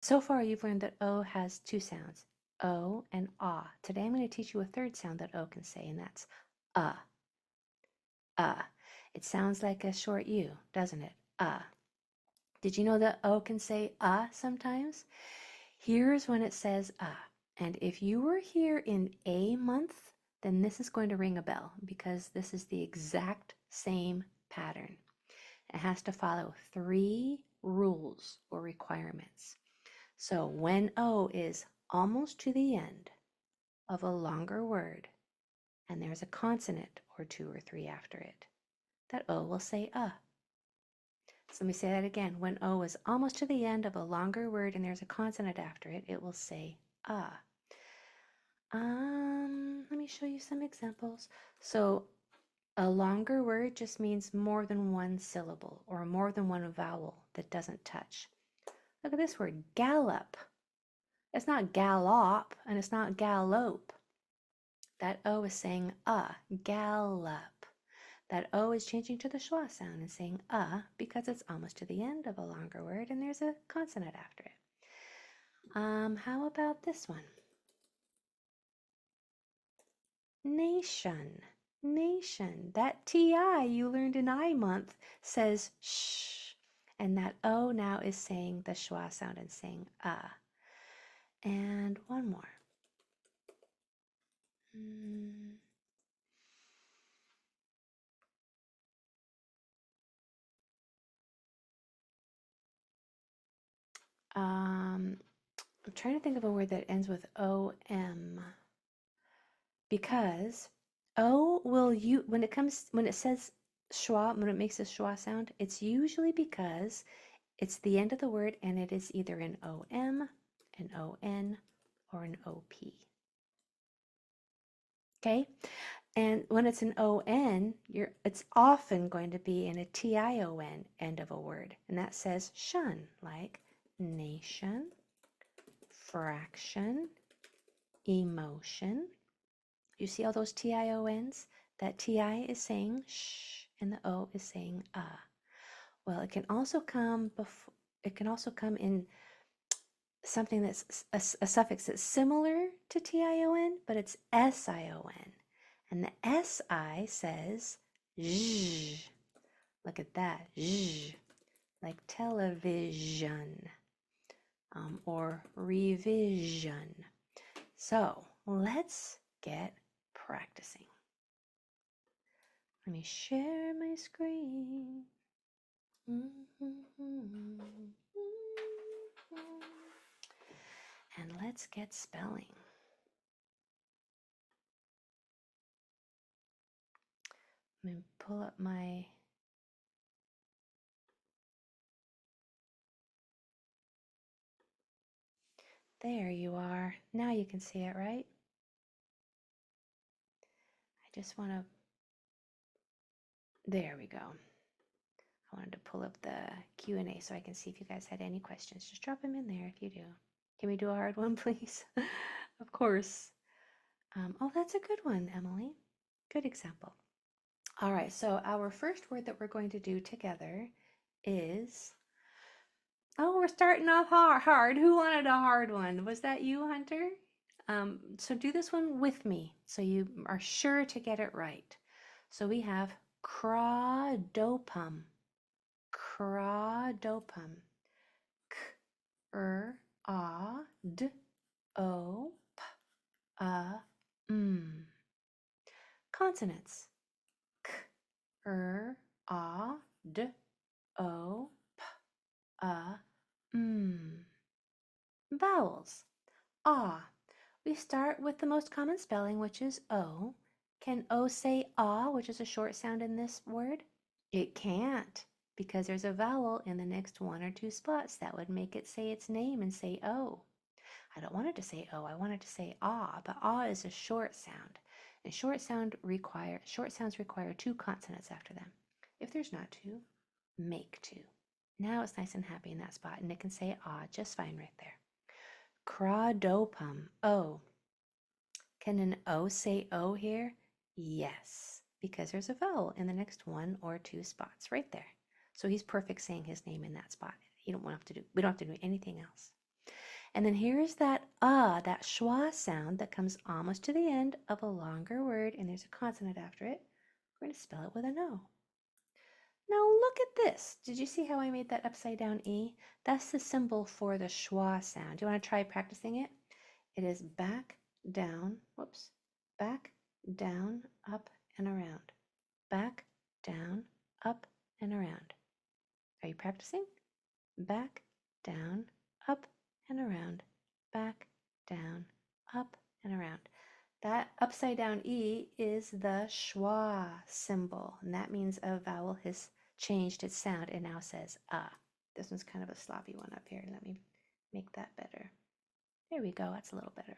So far, you've learned that O has two sounds, O and ah. Today, I'm going to teach you a third sound that O can say, and that's uh. It sounds like a short U, doesn't it? Did you know that O can say sometimes? Here's when it says and if you were here in a month, then this is going to ring a bell because this is the exact same pattern. It has to follow 3 rules or requirements. So when O is almost to the end of a longer word and there's a consonant or 2 or 3 after it, that O will say So let me say that again. When O is almost to the end of a longer word and there's a consonant after it, it will say Let me show you some examples. So a longer word just means more than one syllable or more than one vowel that doesn't touch. Look at this word, gallop. It's not gallop and it's not gallope. That O is saying gallop. That O is changing to the schwa sound and saying because it's almost to the end of a longer word and there's a consonant after it. How about this one? Nation. Nation. That TI you learned in I month says shh. And that O now is saying the schwa sound and saying And one more. I'm trying to think of a word that ends with OM because O will you when it says schwa, when it makes a schwa sound, it's usually because it's the end of the word and it is either an OM, an ON, or an OP. Okay? And when it's an ON, it's often going to be in a TION end of a word. And that says shun, like nation, fraction, emotion. You see all those TIONs? That TI is saying shh and the O is saying Well, it can also come in something that's a suffix that's similar to TION, but it's SION. And the SI says zh. Look at that, zh, like television or revision. So let's get practicing. Let me share my screen. And let's get spelling. Let me pull up my There you are. Now you can see it, right? I just want to There we go. I wanted to pull up the Q&A so I can see if you guys had any questions. Just drop them in there if you do. Can we do a hard one, please? Of course. Oh, that's a good one, Emily. Good example. All right, so our first word that we're going to do together is, we're starting off hard. Who wanted a hard one? Was that you, Hunter? So do this one with me so you are sure to get it right. So we have crawdopum. Crawdopum. K-r-a-d-o-p-a-m. Consonants. K-r-a-d-o-p-a-m. Vowels. We start with the most common spelling, which is O. Can O say which is a short sound in this word? It can't, because there's a vowel in the next 1 or 2 spots that would make it say its name and say O. I don't want it to say O, I want it to say but is a short sound. And short sounds require 2 consonants after them. If there's not 2, make 2. Now it's nice and happy in that spot, and it can say just fine right there. Crawdopum, O. Can an O say O here? Yes, because there's a vowel in the next 1 or 2 spots right there. So he's perfect saying his name in that spot. We don't have to do anything else. And then here's that that schwa sound that comes almost to the end of a longer word, and there's a consonant after it. We're going to spell it with an O. Now look at this. Did you see how I made that upside down E? That's the symbol for the schwa sound. Do you want to try practicing it? It is back, down, whoops, back, down, up, and around. Back, down, up, and around. Are you practicing? Back, down, up, and around. Back, down, up, and around. That upside down E is the schwa symbol, and that means a vowel has changed its sound and now says ah. This one's kind of a sloppy one up here. Let me make that better. There we go, that's a little better.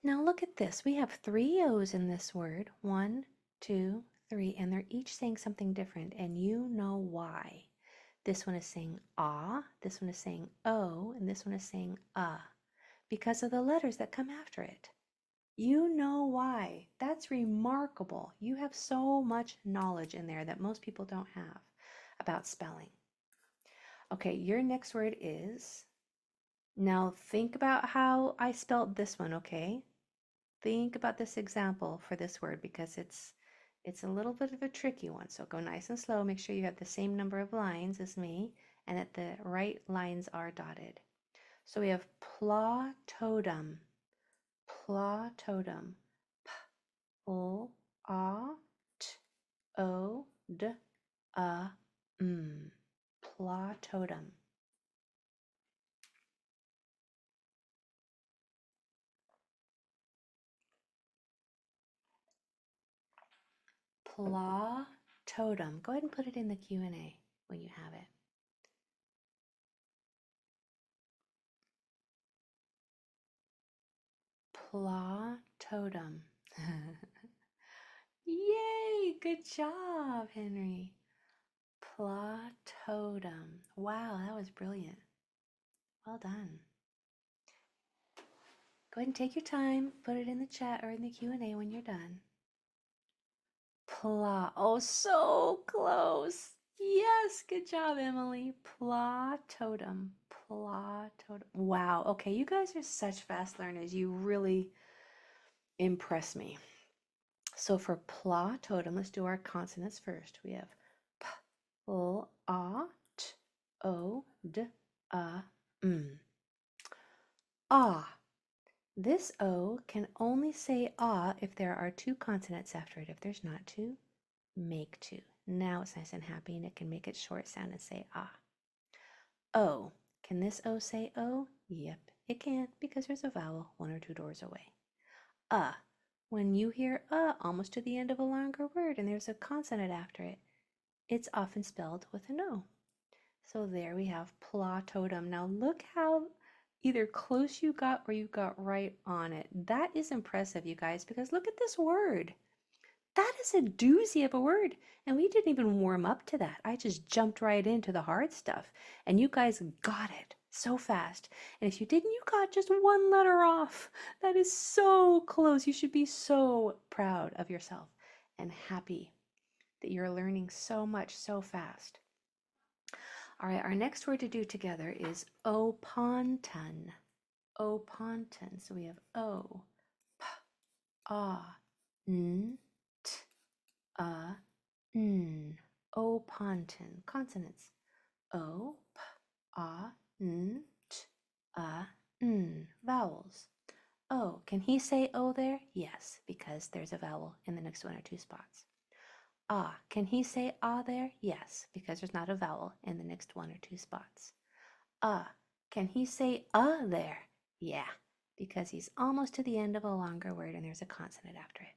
Now look at this. We have 3 O's in this word. 1, 2, 3, and they're each saying something different, and you know why. This one is saying ah, this one is saying O, and this one is saying because of the letters that come after it. You know why. That's remarkable. You have so much knowledge in there that most people don't have about spelling. Okay, your next word is, now think about how I spelled this one, okay? Think about this example for this word because it's a little bit of a tricky one. So go nice and slow. Make sure you have the same number of lines as me and that the right lines are dotted. So we have pla-totem. Pla-totem. P-L-A-T-O-D-A-M. Pla-totem. Pla-totem. Go ahead and put it in the Q&A when you have it. Pla-totem. Yay! Good job, Henry. Pla-totem. Wow, that was brilliant. Well done. Go ahead and take your time. Put it in the chat or in the Q&A when you're done. Pla. Oh, so close. Yes, good job, Emily. Pla-totem. Pla-totem. Wow. Okay, you guys are such fast learners. You really impress me. So for pla-totem, let's do our consonants first. We have p, l, a, t, o, d, a, m. Ah. This O can only say ah if there are 2 consonants after it. If there's not 2, make 2. Now it's nice and happy and it can make its short sound and say ah. O. Can this O say O? Yep, it can because there's a vowel 1 or 2 doors away. When you hear almost to the end of a longer word and there's a consonant after it, it's often spelled with an O. So there we have pla-totem. Now look how either close you got or you got right on it. That is impressive, you guys, because look at this word. That is a doozy of a word. And we didn't even warm up to that. I just jumped right into the hard stuff. And you guys got it so fast. And if you didn't, you got just 1 letter off. That is so close. You should be so proud of yourself and happy that you're learning so much so fast. All right, our next word to do together is oponton. Oponton. So we have O, P, A, N, T, A, N. Oponton. Consonants. O, P, A, N, T, A, N. Vowels. O. Can he say O there? Yes, because there's a vowel in the next 1 or 2 spots. Ah, can he say ah there? Yes, because there's not a vowel in the next 1 or 2 spots. Can he say there? Yeah, because he's almost to the end of a longer word and there's a consonant after it.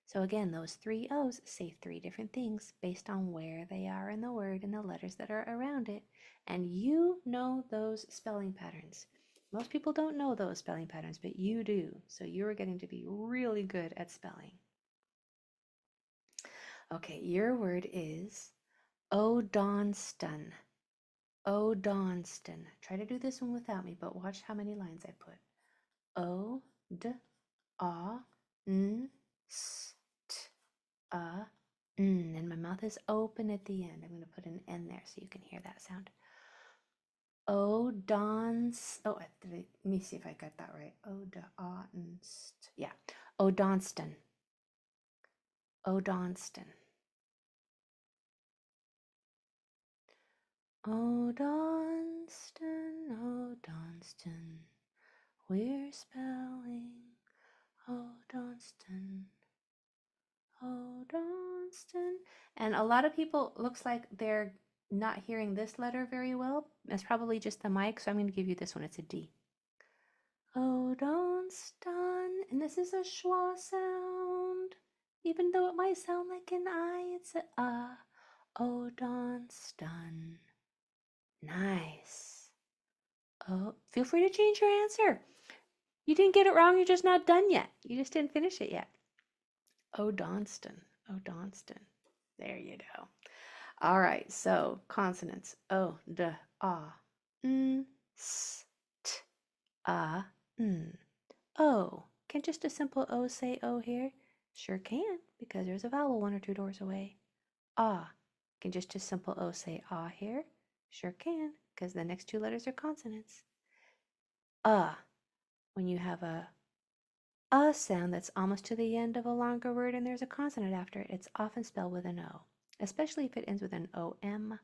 So again, those 3 O's say 3 different things based on where they are in the word and the letters that are around it. And you know those spelling patterns. Most people don't know those spelling patterns, but you do. So you're getting to be really good at spelling. Okay, your word is Odonston. Odonston. Try to do this one without me, but watch how many lines I put. O, D, A, N, S, T, A, N. And my mouth is open at the end. I'm going to put an N there so you can hear that sound. Odons. Oh, let me see if I got that right. Odonst. Yeah. Odonston. Odonston. Odonston, Odonston. We're spelling Odonston. Odonston. And a lot of people, looks like they're not hearing this letter very well. It's probably just the mic, so I'm going to give you this one. It's a D. Odonston. And this is a schwa sound. Even though it might sound like an I, it's a Odonston. Nice. Oh, feel free to change your answer. You didn't get it wrong, you're just not done yet. You just didn't finish it yet. Odonston. Odonston. There you go. All right, so consonants. O, D, A, N, S, T, A, N. O. Can just a simple O say O here? Sure can, because there's a vowel 1 or 2 doors away. Ah. Can just a simple O say ah here? Sure can, because the next 2 letters are consonants. When you have a sound that's almost to the end of a longer word and there's a consonant after it, it's often spelled with an O, especially if it ends with an OM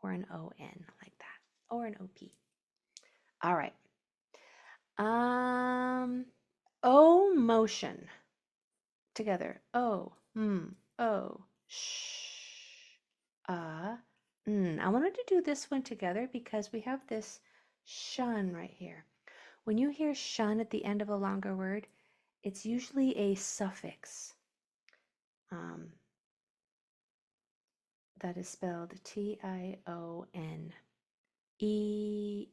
or an ON like that, or an OP. All right. O motion. Together. O, O, sh, I wanted to do this one together because we have this shun right here. When you hear shun at the end of a longer word, it's usually a suffix that is spelled T-I-O-N.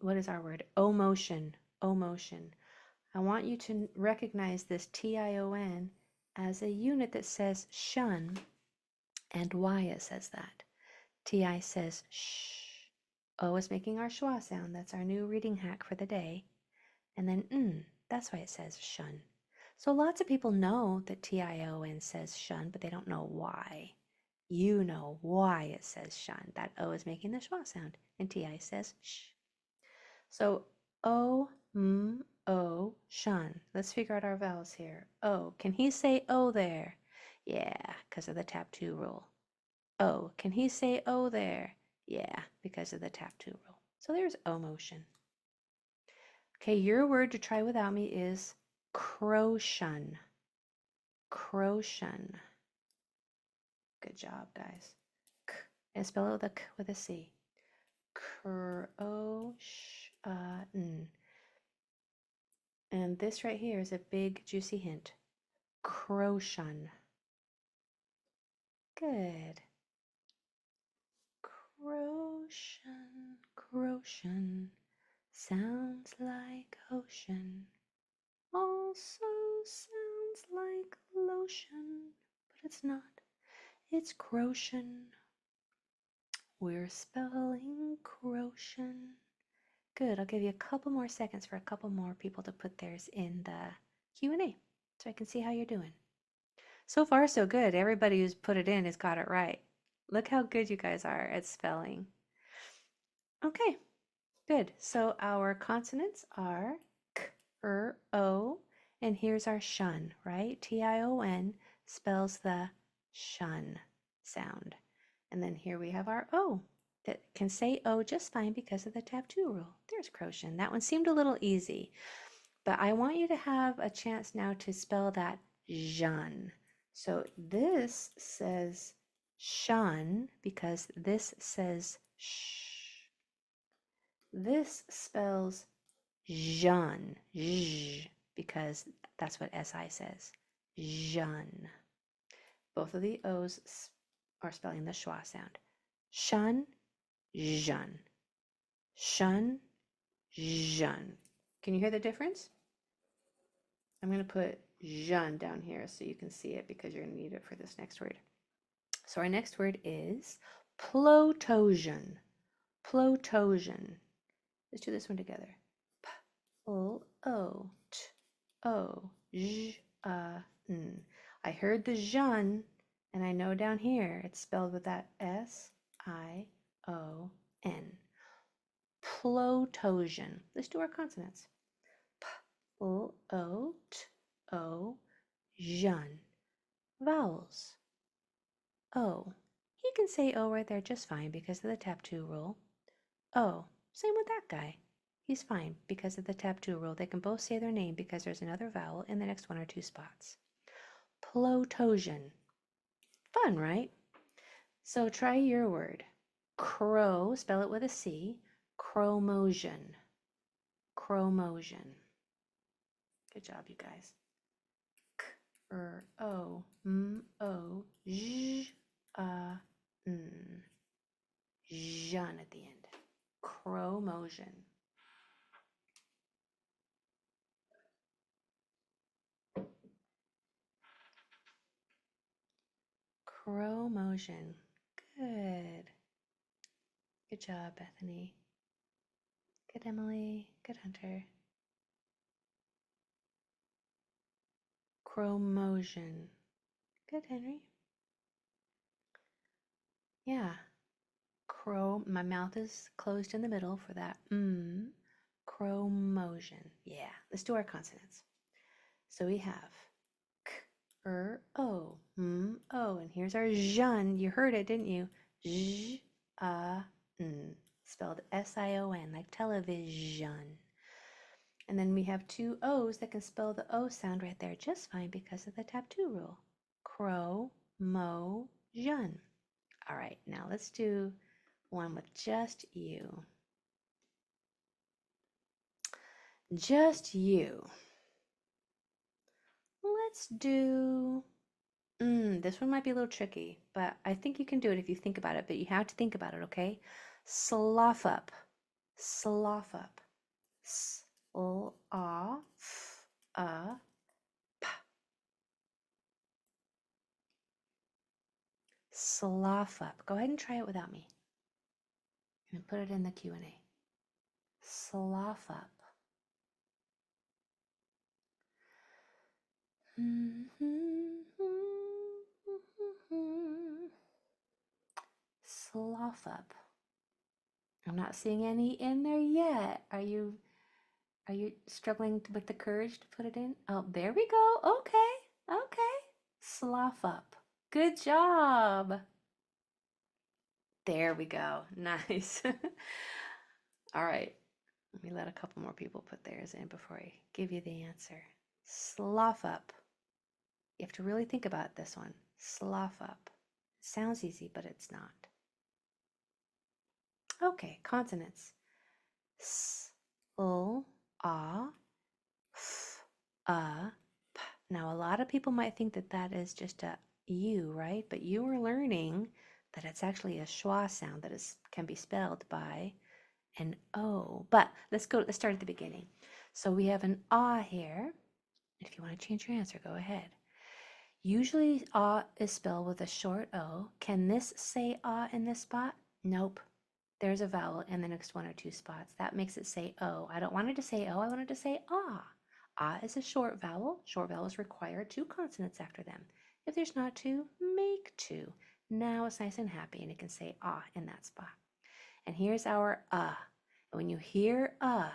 What is our word? O motion. O motion. I want you to recognize this T-I-O-N as a unit that says shun, and why it says that. T-I says shh. O is making our schwa sound. That's our new reading hack for the day. And then that's why it says shun. So lots of people know that T-I-O-N says shun, but they don't know why. You know why it says shun. That O is making the schwa sound, and T-I says shh. So O, O, shun. Let's figure out our vowels here. O, can he say O there? Yeah, because of the tap 2 rule. O, can he say O there? Yeah, because of the tap 2 rule. So there's O motion. Okay, your word to try without me is croshun. Croshun. Good job, guys. K, and spell it with a K with a C. Croshun. And this right here is a big juicy hint. Croshun. Good. Croshun, croshun. Sounds like ocean. Also sounds like lotion, but it's not. It's crotion. We're spelling crotion. Good. I'll give you a couple more seconds for a couple more people to put theirs in the Q&A so I can see how you're doing. So far, so good. Everybody who's put it in has got it right. Look how good you guys are at spelling. Okay, good. So our consonants are K, O, and here's our shun, right? T-I-O-N spells the shun sound. And then here we have our O that can say O just fine because of the tap 2 rule. There's crotion. That one seemed a little easy, but I want you to have a chance now to spell that jun. So this says shun because this says shh. This spells jun, because that's what SI says. Jun. Both of the O's are spelling the schwa sound. Shun, jun. Shun, jun. Can you hear the difference? I'm going to put jun down here so you can see it because you're going to need it for this next word. So our next word is plotosian. Plotosian. Let's do this one together. P-L-O-T-O-J-N. I heard the jun, and I know down here it's spelled with that S-I-O-N. Plotosion. Let's do our consonants. P, L, O, T, O, Jean. Vowels. O. He can say O right there just fine because of the tap 2 rule. O. Same with that guy. He's fine because of the tap 2 rule. They can both say their name because there's another vowel in the next 1 or 2 spots. Plotosion. Fun, right? So try your word. Crow, spell it with a C. Chromosion. Chromosion. Good job, you guys. O, O, J, N. Jean at the end. Chromosion. Chromosion. Good. Good job, Bethany. Good, Emily. Good, Hunter. Chromosion. Good, Henry. Yeah. My mouth is closed in the middle for that. Chromosion. Yeah. Let's do our consonants. So we have K, O, O. And here's our Jean. You heard it, didn't you? J, N. Spelled S-I-O-N, like television. And then we have 2 O's that can spell the O sound right there just fine because of the tap 2 rule. Chromosion. All right, now let's do one with just you. Just you. Let's do, this one might be a little tricky, but I think you can do it if you think about it, but you have to think about it, okay? Slough up. Slough up. S-L-A-F-A. Slough up. Go ahead and try it without me. And put it in the Q&A. Slough up. Slough up. I'm not seeing any in there yet. Are you struggling with the courage to put it in? Oh, there we go. Okay. Okay. Slough up. Good job. There we go. Nice. All right. Let me let a couple more people put theirs in before I give you the answer. Slough up. You have to really think about this one. Slough up. Sounds easy, but it's not. Okay, consonants. S, L, A, F, A, P. Now, a lot of people might think that that is just a U, right? But you are learning that it's actually a schwa sound that can be spelled by an O. But let's start at the beginning. So we have an A here. If you want to change your answer, go ahead. Usually A is spelled with a short O. Can this say A in this spot? Nope. There's a vowel in the next 1 or 2 spots. That makes it say O. I don't want it to say O, I want it to say A. A is a short vowel. Short vowels require 2 consonants after them. If there's not 2, make 2. Now it's nice and happy and it can say A in that spot. And here's our A. And when you hear A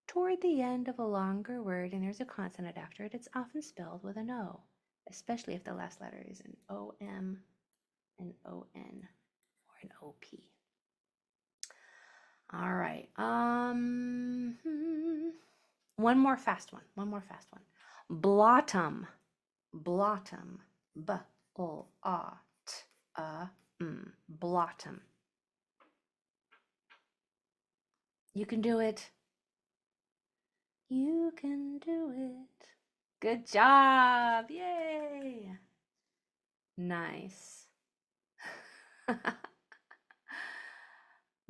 toward the end of a longer word and there's a consonant after it, it's often spelled with an O, especially if the last letter is an O-M, an O-N, or an O-P. All right. One more fast one. Blottom. Blottom. B-O-A-T-A-M. Blottom. You can do it. You can do it. Good job. Yay. Nice.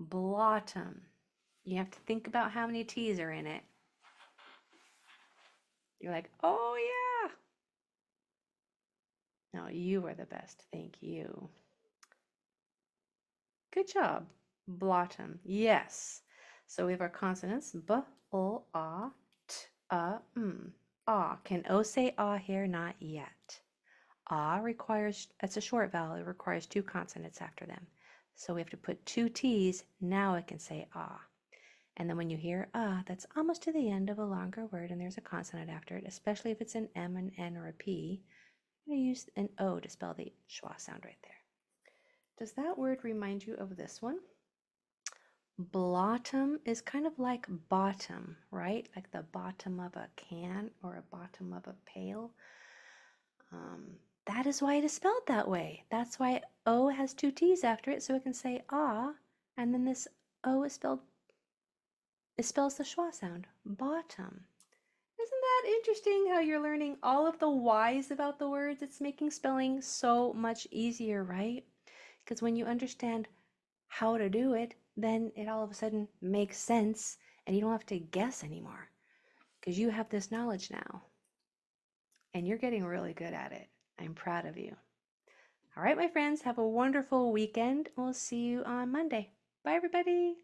Blottom. You have to think about how many T's are in it. You're like, oh yeah. No, you are the best. Thank you. Good job. Blottom. Yes. So we have our consonants. B, O, A, T, A, M. A. Can O say A here? Not yet. A requires, it's a short vowel. It requires 2 consonants after them. So we have to put 2 T's. Now it can say A. And then when you hear that's almost to the end of a longer word and there's a consonant after it, especially if it's an M, an N, or a P, I'm going to use an O to spell the schwa sound right there. Does that word remind you of this one? Blottom is kind of like bottom, right? Like the bottom of a can or a bottom of a pail. That is why it is spelled that way. That's why O has two T's after it, so it can say ah, and then this O is spelled, it spells the schwa sound, bottom. Isn't that interesting how you're learning all of the whys about the words? It's making spelling so much easier, right? Because when you understand how to do it, then it all of a sudden makes sense and you don't have to guess anymore because you have this knowledge now and you're getting really good at it. I'm proud of you. All right, my friends, have a wonderful weekend. We'll see you on Monday. Bye, everybody.